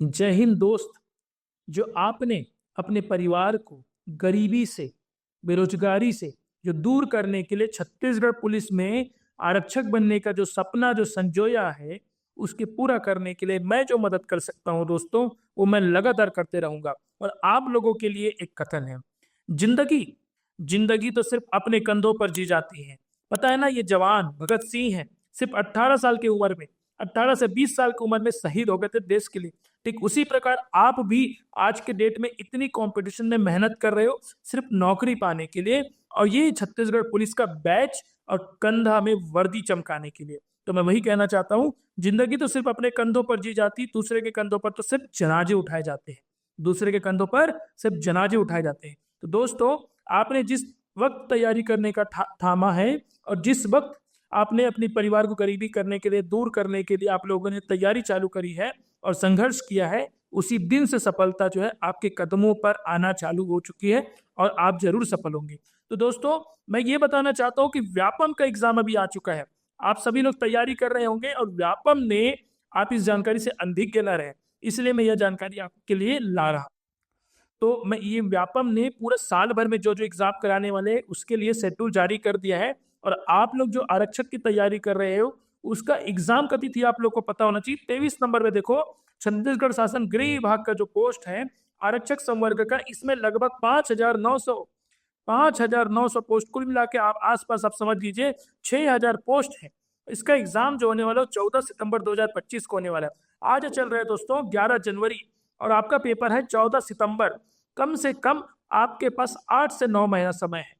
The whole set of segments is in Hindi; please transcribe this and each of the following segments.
जय हिंद दोस्त। जो आपने अपने परिवार को गरीबी से, बेरोजगारी से जो दूर करने के लिए छत्तीसगढ़ पुलिस में आरक्षक बनने का जो सपना जो संजोया है, उसके पूरा करने के लिए मैं जो मदद कर सकता हूं दोस्तों, वो मैं लगातार करते रहूंगा। और आप लोगों के लिए एक कथन है, जिंदगी जिंदगी तो सिर्फ अपने कंधों पर जी जाती है। पता है ना, ये जवान भगत सिंह है, सिर्फ 18 साल की उम्र में, 18 से 20 साल की उम्र में शहीद हो गए थे देश के लिए। ठीक उसी प्रकार आप भी आज के डेट में इतनी कंपटीशन में मेहनत कर रहे हो सिर्फ नौकरी पाने के लिए, और ये छत्तीसगढ़ पुलिस का बैच और कंधा में वर्दी चमकाने के लिए। तो मैं वही कहना चाहता हूँ, जिंदगी तो सिर्फ अपने कंधों पर जी जाती, दूसरे के कंधों पर तो सिर्फ जनाजे उठाए जाते हैं। दूसरे के कंधों पर सिर्फ जनाजे उठाए जाते हैं। तो दोस्तों, आपने जिस वक्त तैयारी करने का थामा है, और जिस वक्त आपने अपने परिवार को गरीबी करने के लिए, दूर करने के लिए आप लोगों ने तैयारी चालू करी है और संघर्ष किया है, उसी दिन से सफलता जो है आपके कदमों पर आना चालू हो चुकी है, और आप जरूर सफल होंगे। तो दोस्तों, मैं ये बताना चाहता हूँ कि व्यापम का एग्जाम अभी आ चुका है। आप सभी लोग तैयारी कर रहे होंगे, और व्यापम ने आप इस जानकारी से अनभिज्ञ न रहे, इसलिए मैं यह जानकारी आपके लिए ला रहा। तो मैं ये व्यापम ने पूरे साल भर में जो जो एग्जाम कराने वाले हैं उसके लिए शेड्यूल जारी कर दिया है। और आप लोग जो आरक्षक की तैयारी कर रहे हो, उसका एग्जाम कति थी आप लोग को पता होना चाहिए। 23 नंबर में देखो, छत्तीसगढ़ शासन गृह विभाग का जो पोस्ट है आरक्षक संवर्ग का, इसमें लगभग 5,900 पोस्ट, कुल मिला के आप आसपास आप समझ लीजिए 6,000 पोस्ट है। इसका एग्जाम जो होने वाला है 14 सितंबर 2025 को होने वाला है। आज चल रहा है दोस्तों 11 जनवरी, और आपका पेपर है 14 सितंबर। कम से कम आपके पास 8 से 9 महीना समय है।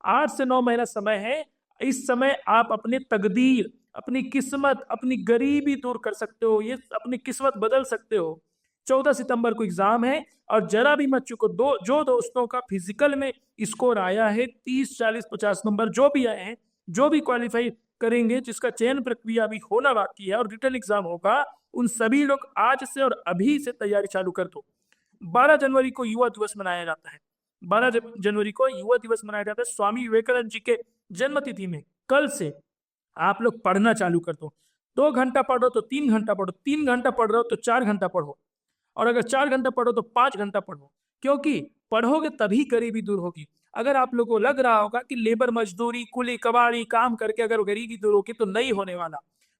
8 से 9 महीना समय है। इस समय आप अपनी तकदीर, अपनी किस्मत, अपनी गरीबी दूर कर सकते हो, ये अपनी किस्मत बदल सकते हो। 14 सितंबर को एग्जाम है, और जरा भी मत चूको। जो दोस्तों का फिजिकल में स्कोर आया है 30, 40, 50 नंबर जो भी आए हैं, जो भी क्वालिफाई करेंगे, जिसका चयन प्रक्रिया अभी होना बाकी है और रिटर्न एग्जाम होगा, उन सभी लोग आज से और अभी से तैयारी चालू कर दो। 12 जनवरी को युवा दिवस मनाया जाता है। 12 जनवरी को युवा दिवस मनाया जाता है स्वामी विवेकानंद जी के जन्म तिथि में। कल से आप लोग पढ़ना चालू कर दो। 2 घंटा पढ़ो तो 3 घंटा पढ़ो, 3 घंटा पढ़ रहे हो तो 4 घंटा पढ़ो, और अगर 4 घंटा पढ़ो तो 5 घंटा पढ़ो। क्योंकि पढ़ोगे तभी गरीबी दूर होगी। अगर आप लोगों को लग रहा होगा कि लेबर मजदूरी, कुली कबाड़ी काम करके अगर गरीबी दूर होगी, तो नहीं होने वाला।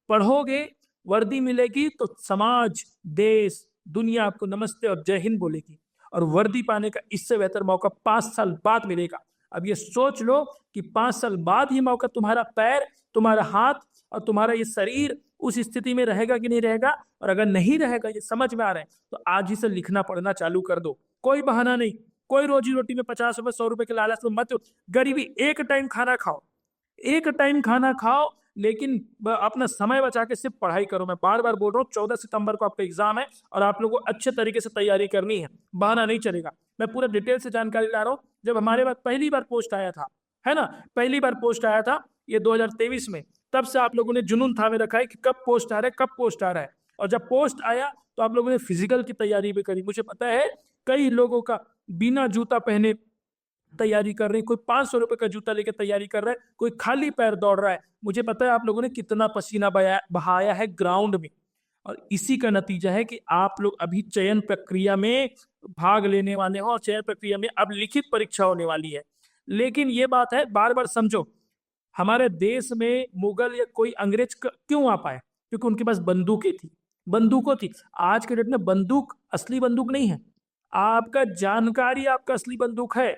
पढ़ोगे, वर्दी मिलेगी, तो समाज, देश, दुनिया आपको नमस्ते और जय हिंद बोलेगी। और वर्दी पाने का इससे बेहतर मौका 5 साल बाद मिलेगा। अब ये सोच लो कि 5 साल बाद ये मौका तुम्हारा पैर, तुम्हारा हाथ और तुम्हारा ये शरीर उस स्थिति में रहेगा कि नहीं रहेगा। और अगर नहीं रहेगा, ये समझ में आ रहा है, तो आज ही से लिखना पढ़ना चालू कर दो। कोई बहाना नहीं, कोई रोजी रोटी में 50 रुपए 100 रुपए के लालच में मत। गरीबी, एक टाइम खाना खाओ, एक टाइम खाना खाओ, लेकिन अपना समय बचा के सिर्फ पढ़ाई करो। मैं बार बार बोल रहा हूँ, 14 सितंबर को आपका एग्जाम है, और आप लोगों को अच्छे तरीके से तैयारी करनी है, बहाना नहीं चलेगा। मैं पूरा डिटेल से जानकारी ला रहा हूँ। जब हमारे पास पहली बार पोस्ट आया था, है ना, पहली बार पोस्ट आया था ये 2023 में, तब से आप लोगों ने जुनून थामे रखा है कि कब पोस्ट आ रहा है, कब पोस्ट आ रहा है। और जब पोस्ट आया तो आप लोगों ने फिजिकल की तैयारी भी करी। मुझे पता है कई लोगों का बिना जूता पहने तैयारी कर रहे हैं, कोई 500 रुपए का जूता लेकर तैयारी कर रहा है, कोई खाली पैर दौड़ रहा है। मुझे पता है आप लोगों ने कितना पसीना बहाया है ग्राउंड में, और इसी का नतीजा है कि आप लोग अभी चयन प्रक्रिया में भाग लेने वाले हो, और चयन प्रक्रिया में अब लिखित परीक्षा होने वाली है। लेकिन ये बात है, बार बार समझो, हमारे देश में मुगल या कोई अंग्रेज क्यों आ पाए? क्योंकि उनके पास बंदूकें थी, बंदूकों थी। आज के डेट में बंदूक असली बंदूक नहीं है, आपका जानकारी आपका असली बंदूक है।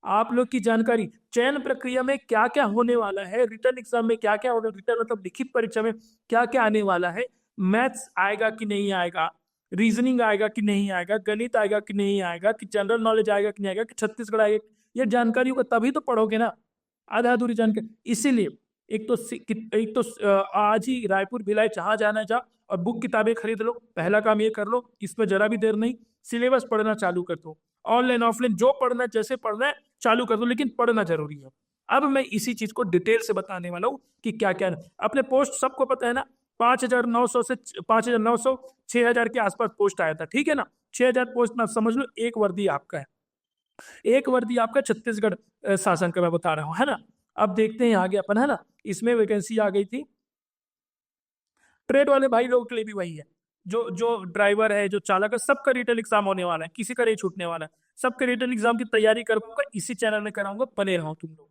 आप लोग की जानकारी, चयन प्रक्रिया में क्या क्या होने वाला है, रिटर्न एग्जाम में क्या क्या होगा, रिटर्न मतलब लिखित परीक्षा में क्या क्या आने वाला है, मैथ्स आएगा कि नहीं आएगा, रीजनिंग आएगा कि नहीं आएगा, गणित आएगा कि नहीं आएगा, कि जनरल नॉलेज आएगा कि नहीं आएगा, कि छत्तीसगढ़ आएगा, ये जानकारी होगा तभी तो पढ़ोगे ना। आधा अधूरी जानकारी। इसीलिए एक तो आज ही रायपुर भिलाई जहाँ जाना जा, और बुक किताबें खरीद लो। पहला काम ये कर लो, इसमें जरा भी देर नहीं, सिलेबस पढ़ना चालू कर दो। ऑनलाइन ऑफलाइन जो पढ़ना है, जैसे पढ़ना है चालू कर दो, लेकिन पढ़ना जरूरी है। अब मैं इसी चीज को डिटेल से बताने वाला हूँ कि क्या क्या अपने पोस्ट सबको पता है ना। 5,900 से 5,900 6,000 के आसपास पोस्ट आया था, ठीक है ना। 6,000 पोस्ट में समझ लो एक वर्दी आपका है, एक वर्दी आपका छत्तीसगढ़ शासन का मैं बता रहा हूँ, है ना। अब देखते हैं आगे अपन, है ना। इसमें वैकेंसी आ गई थी, ट्रेड वाले भाई लोगों के लिए भी वही है। जो जो ड्राइवर है, जो चालक है, सबका रिटन एग्जाम होने वाला है, किसी का नहीं छूटने वाला है। सबके रिटन एग्जाम की तैयारी करूंगा, इसी चैनल में कराऊंगा, बने रहो तुम लोग।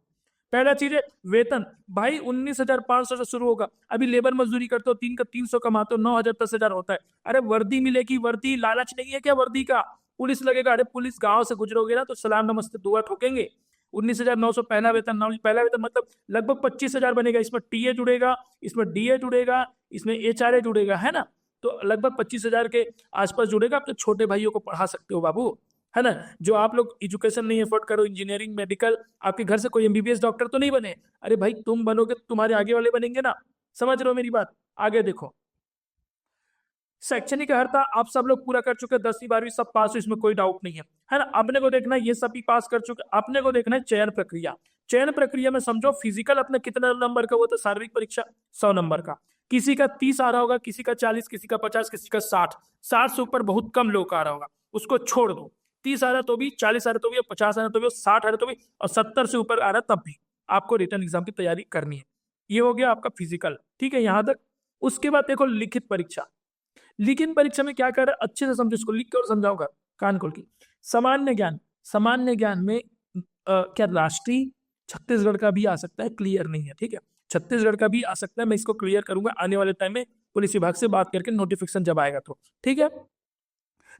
पहला चीज है वेतन। भाई 19,500 से शुरू होगा। अभी लेबर मजदूरी करते हो, 300 कमाते हो, 9,000 10,000 होता है। अरे वर्दी मिलेगी, वर्दी लालच नहीं है क्या वर्दी का? पुलिस लगेगा। अरे पुलिस गांव से गुजरोगे ना तो सलाम नमस्ते दुआ ठोकेंगे। 19,900 पहला वेतन। पहला वेतन मतलब लगभग 25,000 बनेगा। इसमें टीए जुड़ेगा, इसमें डीए जुड़ेगा, इसमें एचआरए जुड़ेगा, है ना? तो लगभग 25,000 के आसपास जुड़ेगा। अपने छोटे भाइयों को पढ़ा सकते हो बाबू, है ना? जो आप लोग एजुकेशन नहीं अफोर्ड करो, इंजीनियरिंग मेडिकल, आपके घर से कोई एमबीबीएस डॉक्टर तो नहीं बने। अरे भाई तुम बनोगे तो तुम्हारे आगे वाले बनेंगे ना। समझ रहे हो मेरी बात? आगे देखो, शैक्षणिक अर्हता आप सब लोग पूरा कर चुके, 10वीं 12वीं सब पास हो, इसमें कोई डाउट नहीं है ना? अपने को देखना है ये सभी पास कर चुके। अपने को देखना है चयन प्रक्रिया। चयन प्रक्रिया में समझो फिजिकल अपने कितना नंबर का, वो तो शारीरिक परीक्षा 100 नंबर का। किसी का 30 आ रहा होगा, किसी का 40, किसी का 50, किसी का 60। 60 से ऊपर बहुत कम लोग का आ रहा होगा, उसको छोड़ दो। 30 आ रहा तो भी, 40 आ रहा तो भी, 50 आ रहा तो भी, 60 आ रहा तो भी, और 70 से ऊपर आ रहा तब भी आपको रिटर्न एग्जाम की तैयारी करनी है। ये हो गया आपका फिजिकल, ठीक है यहां तक। उसके बाद देखो लिखित परीक्षा। लिखित परीक्षा में क्या कर रहा है, अच्छे से समझो, इसको लिख के और समझाऊंगा कान खोल के। सामान्य ज्ञान। सामान्य ज्ञान में क्या राष्ट्रीय छत्तीसगढ़ का भी आ सकता है, क्लियर नहीं है, ठीक है? छत्तीसगढ़ का भी आ सकता है, मैं इसको क्लियर करूंगा आने वाले टाइम में पुलिस विभाग से बात करके, नोटिफिकेशन जब आएगा तो, ठीक है?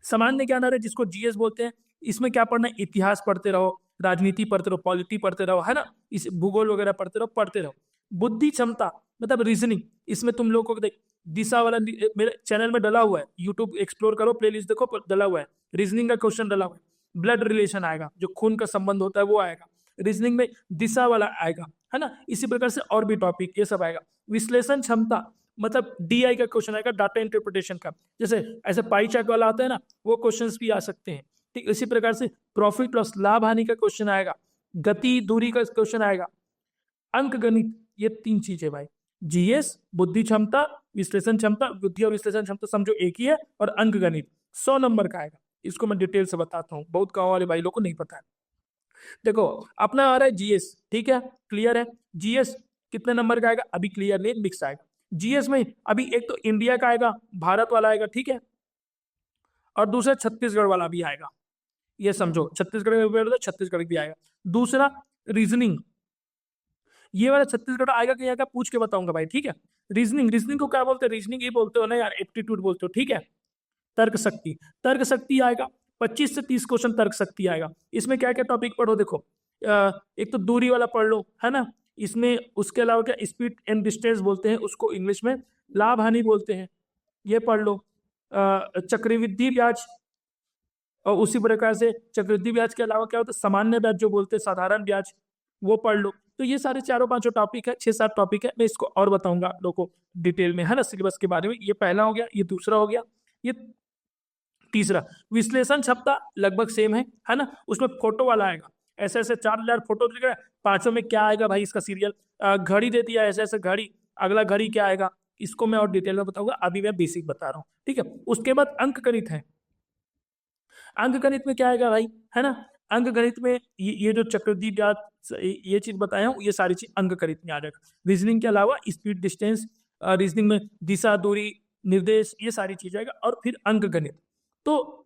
सामान्य ज्ञान आ रहा है जिसको जीएस बोलते हैं। इसमें क्या पढ़ना है, इतिहास पढ़ते रहो, राजनीति पढ़ते रहो, पॉलिटी पढ़ते रहो, है ना? इस भूगोल वगैरह पढ़ते रहो। बुद्धि क्षमता मतलब रीजनिंग। इसमें तुम लोग को देख दिशा वाला मेरे चैनल में डला हुआ है, यूट्यूब एक्सप्लोर करो, प्लेलिस्ट देखो, डला हुआ है। रीजनिंग का क्वेश्चन डला हुआ है। ब्लड रिलेशन आएगा, जो खून का संबंध होता है वो आएगा रीजनिंग में। दिशा वाला आएगा, है ना? इसी प्रकार से और भी टॉपिक ये सब आएगा। विश्लेषण क्षमता मतलब डीआई का क्वेश्चन आएगा, डाटा इंटरप्रिटेशन का। जैसे ऐसे पाई चार्ट वाला आता है ना, वो क्वेश्चंस भी आ सकते हैं, ठीक। इसी प्रकार से प्रॉफिट लॉस लाभ हानि का क्वेश्चन आएगा, गति दूरी का क्वेश्चन आएगा, अंक गणित। ये 3 चीजें भाई, जीएस, बुद्धि क्षमता, विश्लेषण क्षमता। बुद्धि और विश्लेषण क्षमता समझो एक ही है, और अंक गणित 100 नंबर का आएगा। इसको मैं डिटेल से बताता हूँ, बहुत गाँव वाले भाई लोग को नहीं पता है। देखो अपना आ रहा है जीएस, ठीक है, क्लियर है। जीएस कितने नंबर का आएगा अभी क्लियर नहीं, मिक्स आएगा। जीएस में अभी एक तो इंडिया का आएगा, भारत वाला आएगा, ठीक है, और दूसरा छत्तीसगढ़ वाला भी आएगा। ये समझो छत्तीसगढ़ का पेपर, छत्तीसगढ़ भी आएगा। दूसरा रीजनिंग, ये वाला छत्तीसगढ़ आएगा कि आएगा पूछ के बताऊंगा भाई, ठीक है? रीजनिंग को क्या बोलते हैं? रीजनिंग ये बोलते हो ना यार, एप्टीट्यूड बोलते हो, ठीक है? तर्क शक्ति, तर्क शक्ति आएगा। 25 से 30 क्वेश्चन तर्क शक्ति आएगा। इसमें क्या क्या टॉपिक पढ़ो देखो, एक तो दूरी वाला पढ़ लो, है ना? इसमें उसके अलावा क्या स्पीड एंड डिस्टेंस बोलते हैं उसको इंग्लिश में, लाभ हानि बोलते हैं, ये पढ़ लो। चक्रवृद्धि ब्याज, और उसी प्रकार से चक्रवृद्धि ब्याज के अलावा क्या होता है, सामान्य ब्याज जो बोलते हैं, साधारण ब्याज, वो पढ़ लो। तो ये सारे चारों पांचों टॉपिक है, 6-7 टॉपिक है। मैं इसको और बताऊंगा आप लोगों को डिटेल में, है ना, सिलेबस के बारे में। ये पहला हो गया, ये दूसरा हो गया, ये तीसरा। विश्लेषण क्षमता लगभग सेम है ना? उसमें फोटो वाला आएगा, ऐसे ऐसे 4,000 फोटो दिख रहा है। पांचों में क्या आएगा भाई, इसका सीरियल घड़ी दे दिया, ऐसे ऐसे घड़ी, अगला घड़ी क्या आएगा, इसको मैं और डिटेल में बताऊंगा, अभी मैं बेसिक बता रहा हूँ, ठीक है? उसके बाद अंक गणित है। अंक गणित में क्या आएगा भाई, है ना? अंक गणित में ये जो चक्रवृद्धि ब्याज ये चीज बताया हूँ, ये सारी चीज अंक गणित में आ जाएगा। रीजनिंग के अलावा स्पीड डिस्टेंस, रीजनिंग में दिशा दूरी निर्देश, ये सारी चीज आएगा, और फिर अंक गणित। तो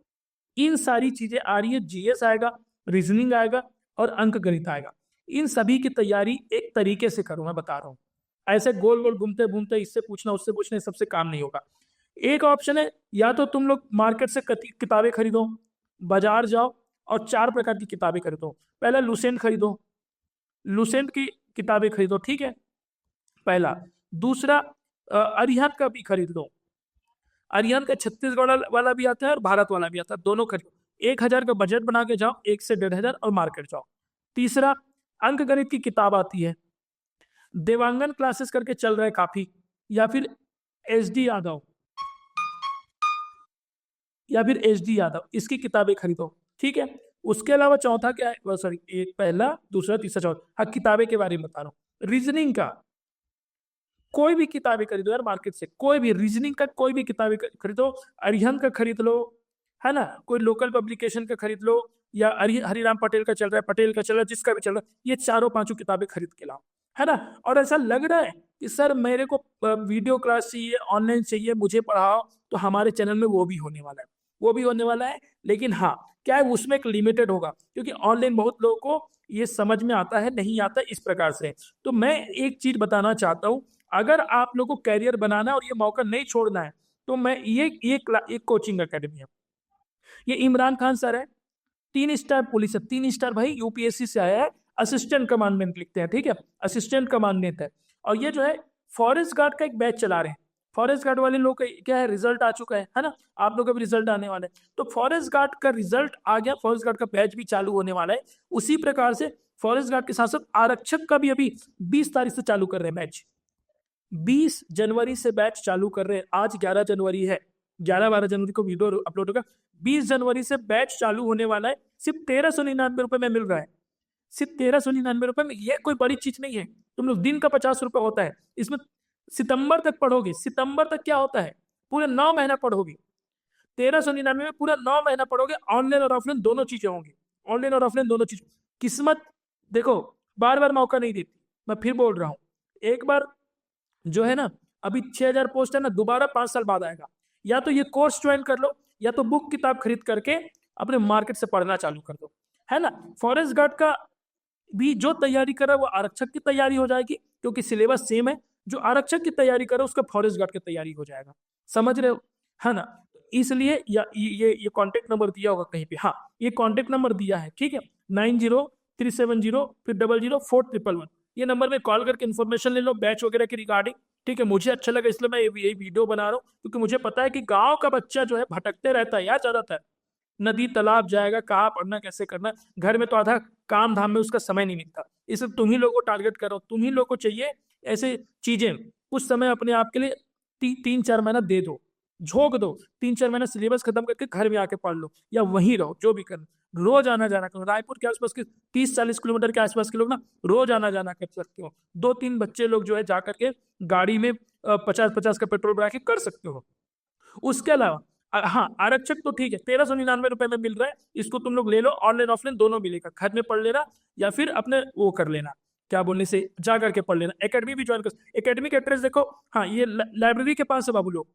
इन सारी चीजें आ रही है, जीएस आएगा, रीजनिंग आएगा, और अंक गणित आएगा। इन सभी की तैयारी एक तरीके से करूं, मैं बता रहा हूं। ऐसे गोल गोल घूमते घूमते इससे पूछना उससे पूछना, सबसे काम नहीं होगा। एक ऑप्शन है, या तो तुम लोग मार्केट से किताबें खरीदो, बाजार जाओ और 4 प्रकार की किताबें खरीदो। पहला लुसेंट खरीदो, लुसेंट की किताबें खरीदो, ठीक है, पहला। दूसरा अरिहंत का भी खरीद लो। अरिहंत का छत्तीसगढ़ वाला भी आता है और भारत वाला भी आता है, दोनों खरीदो। 1,000 का बजट बना के जाओ, 1 से 1,500, और मार्केट जाओ। तीसरा अंक गणित की किताब आती है, देवांगन क्लासेस करके चल रहा है काफी, या फिर एचडी यादव, इसकी किताबें खरीदो, ठीक है? उसके अलावा चौथा क्या है, सॉरी, एक पहला दूसरा तीसरा चौथा, हाँ किताबें के बारे में बता रहा हूँ। रीजनिंग का कोई भी किताबें खरीदो यार मार्केट से, कोई भी रीजनिंग का कोई भी किताबें खरीदो। अरिहंत का खरीद लो, है ना? कोई लोकल पब्लिकेशन का खरीद लो, या हरिराम पटेल का चल रहा है, पटेल का चल रहा है, जिसका भी चल रहा है, ये चारों पांचों किताबें खरीद के लाओ। है ना। और ऐसा लग रहा है कि सर मेरे को वीडियो क्लास चाहिए, ऑनलाइन चाहिए, मुझे पढ़ाओ, तो हमारे चैनल में वो भी होने वाला है, वो भी होने वाला है। लेकिन हाँ, क्या है, उसमें एक लिमिटेड होगा, क्योंकि ऑनलाइन बहुत लोगों को ये समझ में आता है, नहीं आता इस प्रकार से। तो मैं एक चीज बताना चाहता हूँ, अगर आप लोग को कैरियर बनाना है और ये मौका नहीं छोड़ना है, तो मैं एक कोचिंग अकेडमी है, ये इमरान खान सर है, 3 स्टार पुलिस है, 3 स्टार भाई, यूपीएससी से आया है, असिस्टेंट कमांडेंट लिखते हैं, ठीक है, असिस्टेंट कमांडेंट है। और ये जो है फॉरेस्ट गार्ड का एक बैच चला रहे हैं। फॉरेस्ट गार्ड वाले लोग का क्या है, रिजल्ट आ चुका है ना, आप लोग का भी रिजल्ट आने वाला है, तो फॉरेस्ट गार्ड का रिजल्ट आ गया, फॉरेस्ट गार्ड का बैच भी चालू होने वाला है। उसी प्रकार से फॉरेस्ट गार्ड के साथ साथ आरक्षक का भी अभी 20 तारीख से चालू कर रहे हैं बैच, 20 जनवरी से बैच चालू कर रहे हैं। आज 11 जनवरी है, 11-12 जनवरी को वीडियो अपलोड होगा। 20 जनवरी से बैच चालू होने वाला है, सिर्फ 1399 रुपए में मिल रहा है, सिर्फ 1399 रुपए में। ये कोई बड़ी चीज नहीं है, तुम लोग दिन का 50 रुपए होता है, इसमें सितंबर तक पढ़ोगे। सितंबर तक क्या होता है, पूरे 9 महीना पढ़ोगे, 1399 में पूरा 9 महीना पढ़ोगे। ऑनलाइन और ऑफलाइन दोनों चीजें होंगी, ऑनलाइन और ऑफलाइन दोनों चीज। किस्मत देखो, बार बार मौका नहीं देती, मैं फिर बोल रहा हूँ, एक बार जो है ना, अभी 6,000 पोस्ट है ना, दोबारा 5 साल बाद आएगा। या तो ये कोर्स ज्वाइन कर लो, या तो बुक किताब खरीद करके अपने मार्केट से पढ़ना चालू कर दो, है ना। फॉरेस्ट गार्ड का भी जो तैयारी कर रहा है वो आरक्षक की तैयारी हो जाएगी, क्योंकि सिलेबस सेम है। जो आरक्षक की तैयारी कर रहा है उसका फॉरेस्ट गार्ड की तैयारी हो जाएगा, समझ रहे हो, है ना। इसलिए ये कॉन्टेक्ट नंबर दिया होगा कहीं पे, हाँ ये कॉन्टेक्ट नंबर दिया है, ठीक है, 90-370 फिर 00-411। ये नंबर में कॉल करके इन्फॉर्मेशन ले लो बैच वगैरह की रिगार्डिंग, ठीक है। मुझे अच्छा लगा इसलिए मैं ये वीडियो बना रहा हूँ, क्योंकि मुझे पता है कि गांव का बच्चा जो है भटकते रहता है यार ज्यादातर, नदी तालाब जाएगा, कहाँ पढ़ना कैसे करना, घर में तो आधा काम धाम में उसका समय नहीं मिलता। इसलिए तुम ही लोगों को टारगेट करो, तुम ही लोग को चाहिए ऐसे चीजें। कुछ समय अपने आप के लिए 3-4 महीना दे दो, झोंक दो, 3-4 महीना सिलेबस खत्म करके घर में आके पढ़ लो, या वहीं रहो, जो भी करना। रोज आना जाना करो, रायपुर के आसपास के 30-40 किलोमीटर के आसपास के लोग ना रोज आना जाना कर सकते हो। 2-3 बच्चे लोग जो है जा करके गाड़ी में 50-50 का पेट्रोल बढ़ा के कर सकते हो। उसके अलावा हाँ, आरक्षक तो ठीक है, 1399 रुपए में मिल रहा है, इसको तुम लोग ले लो, ऑनलाइन ऑफलाइन दोनों मिलेगा, घर में पढ़ लेना या फिर अपने वो कर लेना, क्या बोलने से जा करके पढ़ लेना। एकेडमी भी ज्वाइन कर, एकेडमी का एड्रेस देखो, हाँ ये लाइब्रेरी के पास है बाबू लोग,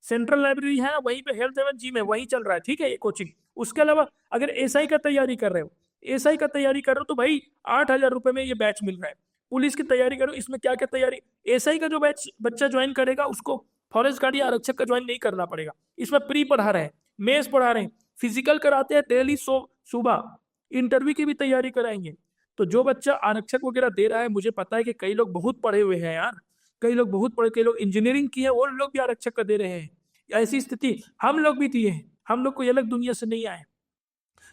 सेंट्रल लाइब्रेरी है ना, वहीं पे हेल्थ एवं जिम है, वहीं चल रहा है, ठीक है ये कोचिंग। उसके अलावा अगर एसआई का तैयारी कर रहे हो, एसआई का तैयारी कर रहे हो तो भाई 8,000 रुपए में ये बैच मिल रहा है। पुलिस की तैयारी करो, इसमें क्या क्या तैयारी, एसआई का जो बैच बच्चा ज्वाइन करेगा उसको फॉरेस्ट गार्ड या आरक्षक का ज्वाइन नहीं करना पड़ेगा। इसमें प्री पढ़ा रहे हैं, मेंस पढ़ा रहे हैं, फिजिकल कराते हैं डेली सुबह, इंटरव्यू की भी तैयारी कराएंगे। तो जो बच्चा आरक्षक वगैरह दे रहा है, मुझे पता है कि कई लोग बहुत पढ़े हुए हैं यार, कई लोग बहुत पढ़े, कई लोग इंजीनियरिंग की है, वो लोग भी आरक्षक का दे रहे हैं। ऐसी स्थिति हम लोग भी दिए हैं, हम लोग कोई अलग दुनिया से नहीं आए,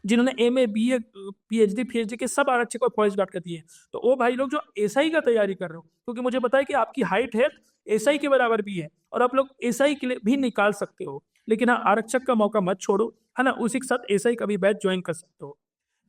जिन्होंने एमए बीए पीएचडी के सब आरक्षक और फॉरेस्ट गार्ड कर दिए। तो वो भाई लोग जो एसआई का तैयारी कर रहे हो, क्योंकि मुझे पता है कि आपकी हाइट है एसआई के बराबर भी है, और आप लोग एसआई के लिए भी निकाल सकते हो। लेकिन हाँ, आरक्षक का मौका मत छोड़ो, है ना, उसी के साथ एसआई का भी बैच ज्वाइन कर सकते हो।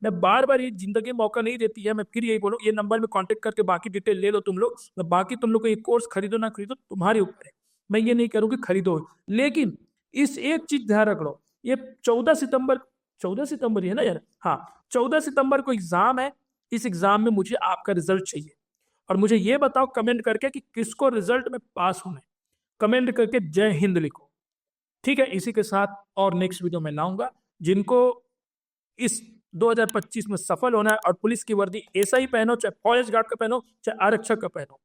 मैं बार बार, ये जिंदगी मौका नहीं देती है, मैं फिर यही बोलूँ, ये नंबर में कांटेक्ट करके बाकी डिटेल ले लो तुम लोग। मैं बाकी तुम लोग को ये कोर्स खरीदो ना खरीदो तुम्हारे ऊपर है, मैं ये नहीं करूँ कि खरीदो। लेकिन इस एक चीज ध्यान रख लो, ये 14 सितंबर ही है ना यार, हाँ 14 सितंबर को एग्जाम है। इस एग्जाम में मुझे आपका रिजल्ट चाहिए, और मुझे ये बताओ कमेंट करके कि किसको रिजल्ट में पास होना है, कमेंट करके जय हिंद लिखो, ठीक है। इसी के साथ और नेक्स्ट वीडियो में लाऊंगा, जिनको इस 2025 में सफल होना है और पुलिस की वर्दी एसआई पहनो, चाहे फॉरेस्ट गार्ड का पहनो, चाहे आरक्षक का पहनो,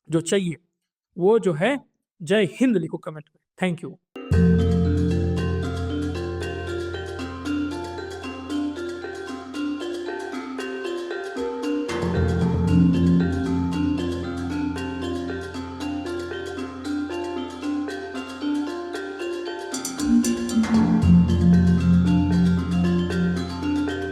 जो चाहिए वो जो है जय हिंद लिखो कमेंट में। Thank you.